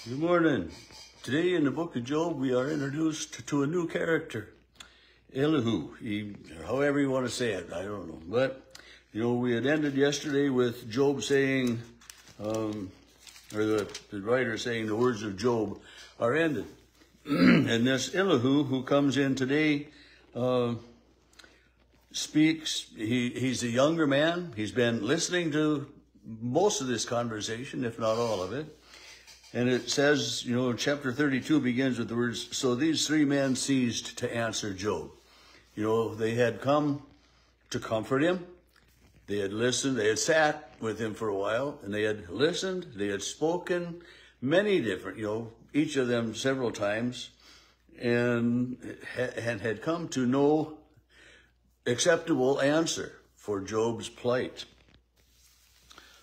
Good morning. Today in the book of Job, we are introduced to a new character, Elihu. However you want to say it, I don't know. But, we had ended yesterday with Job saying, or the writer saying the words of Job are ended. And this Elihu who comes in today speaks. He's a younger man. He's been listening to most of this conversation, if not all of it. And it says, chapter 32 begins with the words, so these three men ceased to answer Job. They had come to comfort him. They had listened. They had sat with him for a while, and they had listened. They had spoken many different, each of them several times, and had come to no acceptable answer for Job's plight.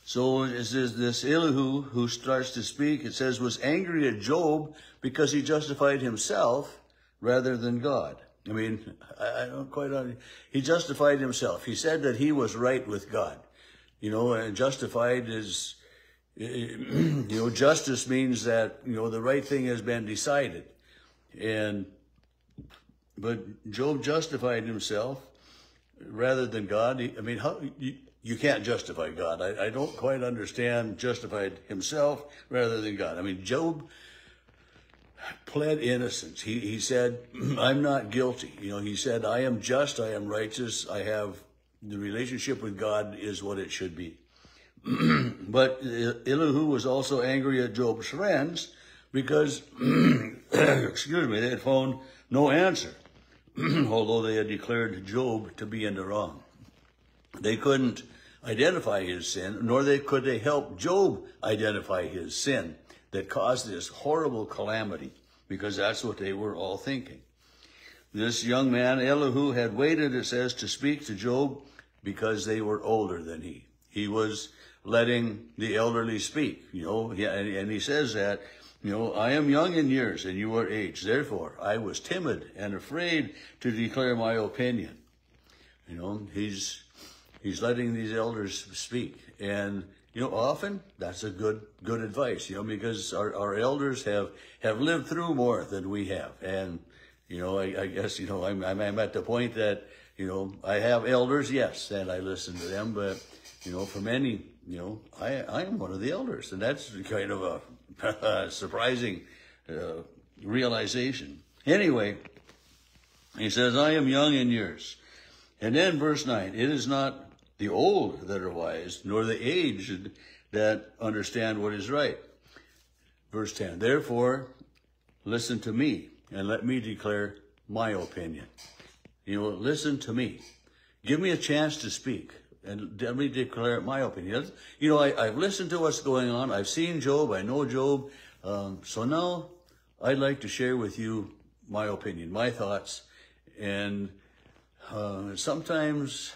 So it says this Elihu who starts to speak, it says, was angry at Job because he justified himself rather than God. I don't quite understand. He justified himself. He said that he was right with God. And justified is, justice means that, the right thing has been decided. But Job justified himself rather than God. You can't justify God. I don't quite understand justified himself rather than God. Job pled innocence. He said, I'm not guilty. He said, I am just, I am righteous, the relationship with God is what it should be. But Elihu was also angry at Job's friends because, they had found no answer, although they had declared Job to be in the wrong. They couldn't identify his sin, nor could they help Job identify his sin that caused this horrible calamity, because that's what they were all thinking. This young man, Elihu, had waited, it says, to speak to Job because they were older than he. He was letting the elderly speak, and he says that, I am young in years and you are aged. Therefore, I was timid and afraid to declare my opinion. He's letting these elders speak. And, often that's a good advice, because our elders have lived through more than we have. And, I guess, I'm at the point that, I have elders, yes, and I listen to them. But, for many, I am one of the elders. And that's kind of a surprising realization. Anyway, he says, I am young in years. And then verse 9, it is not the old that are wise, nor the aged that understand what is right. Verse 10, therefore, listen to me and let me declare my opinion. Listen to me. Give me a chance to speak and let me declare my opinion. I've listened to what's going on. I've seen Job. I know Job. So now I'd like to share with you my opinion, my thoughts. And sometimes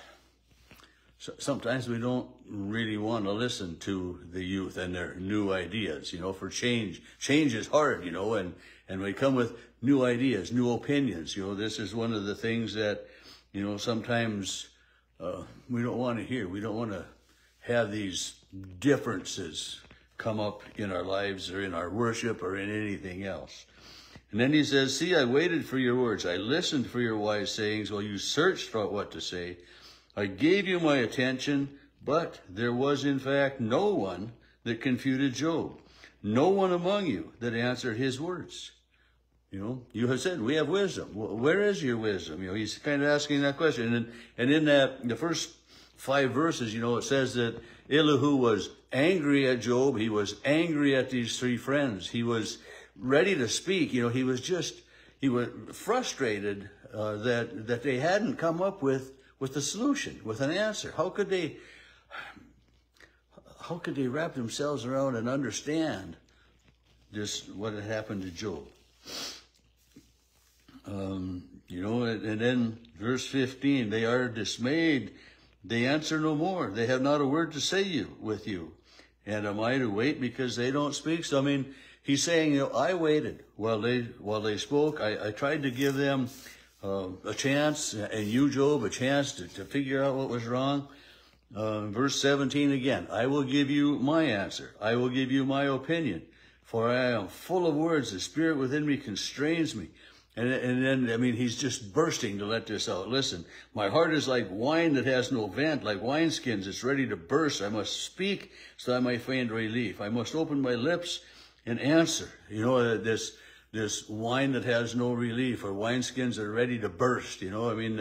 we don't really want to listen to the youth and their new ideas, for change. Change is hard, and we come with new ideas, new opinions. This is one of the things that, sometimes we don't want to hear. We don't want to have these differences come up in our lives or in our worship or in anything else. And then he says, see, I waited for your words. I listened for your wise sayings while you searched for what to say. I gave you my attention, but there was in fact no one that confuted Job. No one among you that answered his words. You have said, we have wisdom. Well, where is your wisdom? He's kind of asking that question. And in the first 5 verses, it says that Elihu was angry at Job. He was angry at these 3 friends. He was ready to speak. He was frustrated that they hadn't come up with a solution, with an answer. How could they wrap themselves around and understand what had happened to Job? And then verse 15, they are dismayed. They answer no more. They have not a word to say with you. And am I to wait because they don't speak? So, he's saying, I waited while they spoke. I tried to give them a chance, and you, Job, a chance to figure out what was wrong. Verse 17 again, I will give you my answer. I will give you my opinion. For I am full of words. The spirit within me constrains me. And then, I mean, he's just bursting to let this out. Listen, my heart is like wine that has no vent, like wineskins. It's ready to burst. I must speak so that I may find relief. I must open my lips and answer. You know, this wine that has no relief, or wineskins that are ready to burst. You know, I mean,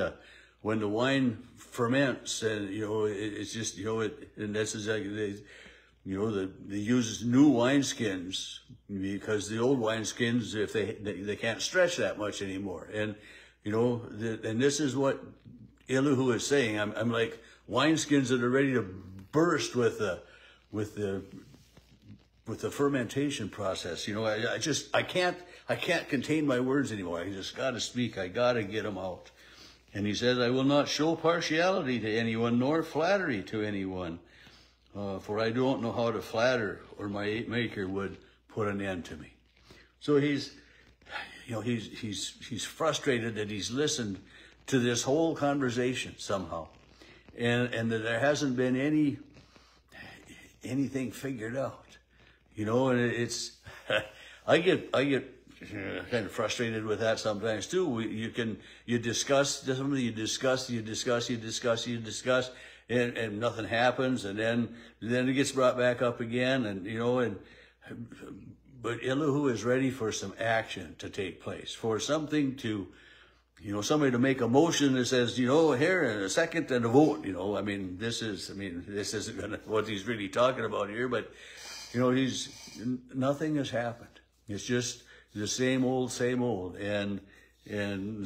when the wine ferments, and, you know, it's just, you know, and that's exactly, you know, they use new wineskins because the old wineskins, if they can't stretch that much anymore. And, you know, and this is what Elihu is saying. I'm like wineskins that are ready to burst with the fermentation process. You know, I can't contain my words anymore. I just got to speak. I got to get them out. And he says, I will not show partiality to anyone, nor flattery to anyone. For I don't know how to flatter, or my maker would put an end to me. So he's frustrated that he's listened to this whole conversation somehow, and that there hasn't been anything figured out. You know, and it's I get kind of frustrated with that sometimes too. You discuss something, you discuss, and nothing happens, and then it gets brought back up again, and you know, but Elihu is ready for some action to take place, for something to, you know, somebody to make a motion that says, you know, here in a second and a vote. You know, this isn't gonna what he's really talking about here, but you know, nothing has happened. It's just the same old, and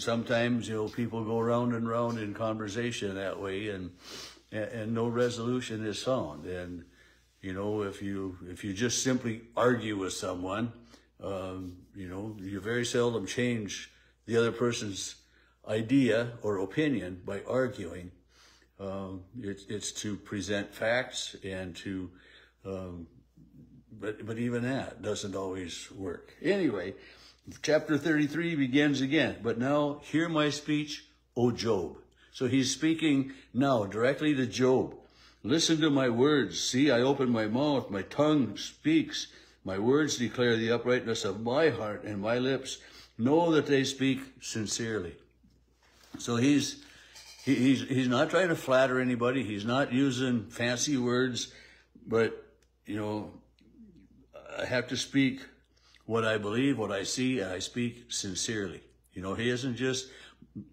sometimes, you know, people go round and round in conversation that way, and no resolution is found. And, you know, if you just simply argue with someone, you know, you very seldom change the other person's idea or opinion by arguing. It's to present facts and to, but even that doesn't always work. Anyway, chapter 33 begins again. But now hear my speech, O Job. So he's speaking now directly to Job. Listen to my words. See, I open my mouth. My tongue speaks. My words declare the uprightness of my heart, and my lips know that they speak sincerely. So he's not trying to flatter anybody. He's not using fancy words, but, you know, I have to speak what I believe, what I see, and I speak sincerely. You know, he isn't just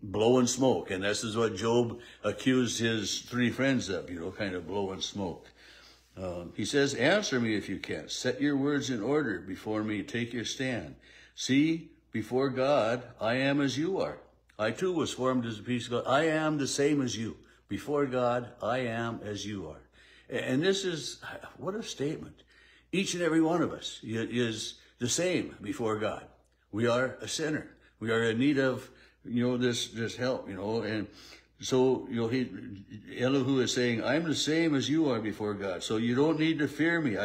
blowing smoke, and this is what Job accused his three friends of, you know, kind of blowing smoke. He says, answer me if you can. Set your words in order before me. Take your stand. See, before God, I am as you are. I too was formed as a piece of God. I am the same as you. Before God, I am as you are. And this is, what a statement. Each and every one of us is the same before God. We are a sinner. We are in need of, you know, this help, you know. And so, you know, Elihu is saying, I'm the same as you are before God. So you don't need to fear me.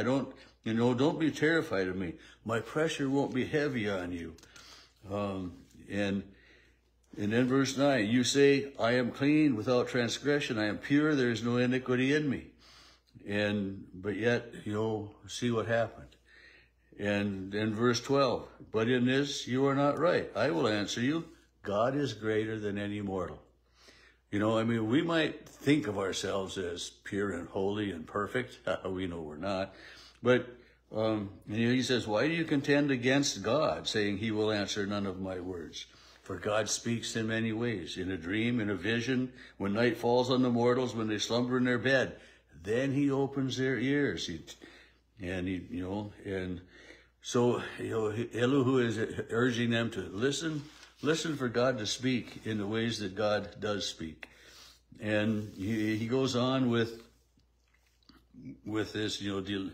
Don't be terrified of me. My pressure won't be heavy on you. And then verse 9, you say, I am clean without transgression. I am pure. There is no iniquity in me. But yet, you know, see what happened. And then verse 12, but in this you are not right. I will answer you. God is greater than any mortal. You know, I mean, we might think of ourselves as pure and holy and perfect. We know we're not. But and he says, why do you contend against God, saying he will answer none of my words? For God speaks in many ways, in a dream, in a vision, when night falls on the mortals, when they slumber in their bed. Then he opens their ears. So Elihu is urging them to listen for God to speak in the ways that God does speak. And he goes on with this, you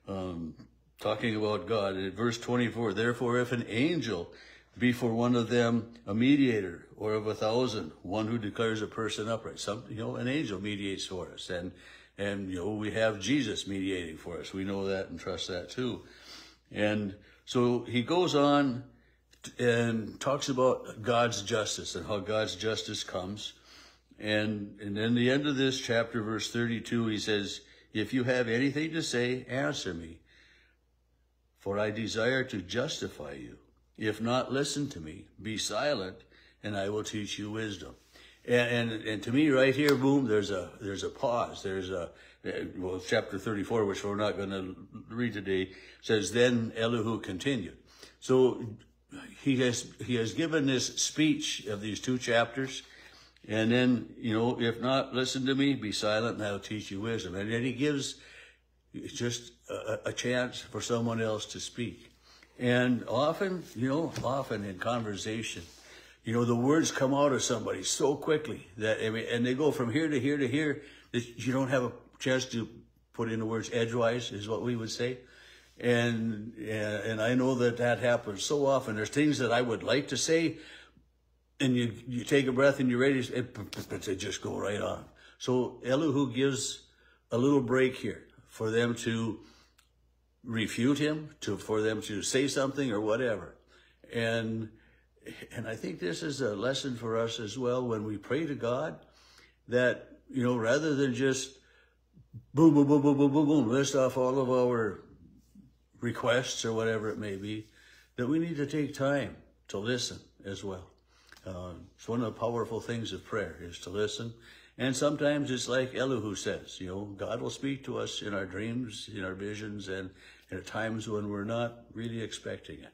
know, talking about God. At verse 24, therefore, if an angel be for one of them a mediator, or of 1,000, one who declares a person upright. An angel mediates for us. And you know, we have Jesus mediating for us. We know that and trust that too. And so he goes on and talks about God's justice and how God's justice comes. And then the end of this chapter, verse 32, he says, if you have anything to say, answer me. for I desire to justify you. If not, listen to me. Be silent, and I will teach you wisdom. And to me, right here, boom, there's a pause. Well, chapter 34, which we're not going to read today, says, then Elihu continued. So he has given this speech of these 2 chapters, and then, if not, listen to me, be silent, and I'll teach you wisdom. And then he gives just a chance for someone else to speak. And often in conversation, the words come out of somebody so quickly that, and they go from here to here to here, that you don't have a chance to put in the words edgewise, is what we would say. And I know that happens so often. There's things that I would like to say, and you take a breath and you're ready, but they just go right on. So Elihu gives a little break here for them to refute him, for them to say something or whatever. And I think this is a lesson for us as well when we pray to God, that, rather than just boom, boom, boom, boom, boom, boom, boom, list off all of our requests or whatever it may be, that we need to take time to listen as well. It's one of the powerful things of prayer, is to listen. And sometimes it's like Elihu says, God will speak to us in our dreams, in our visions, and at times when we're not really expecting it.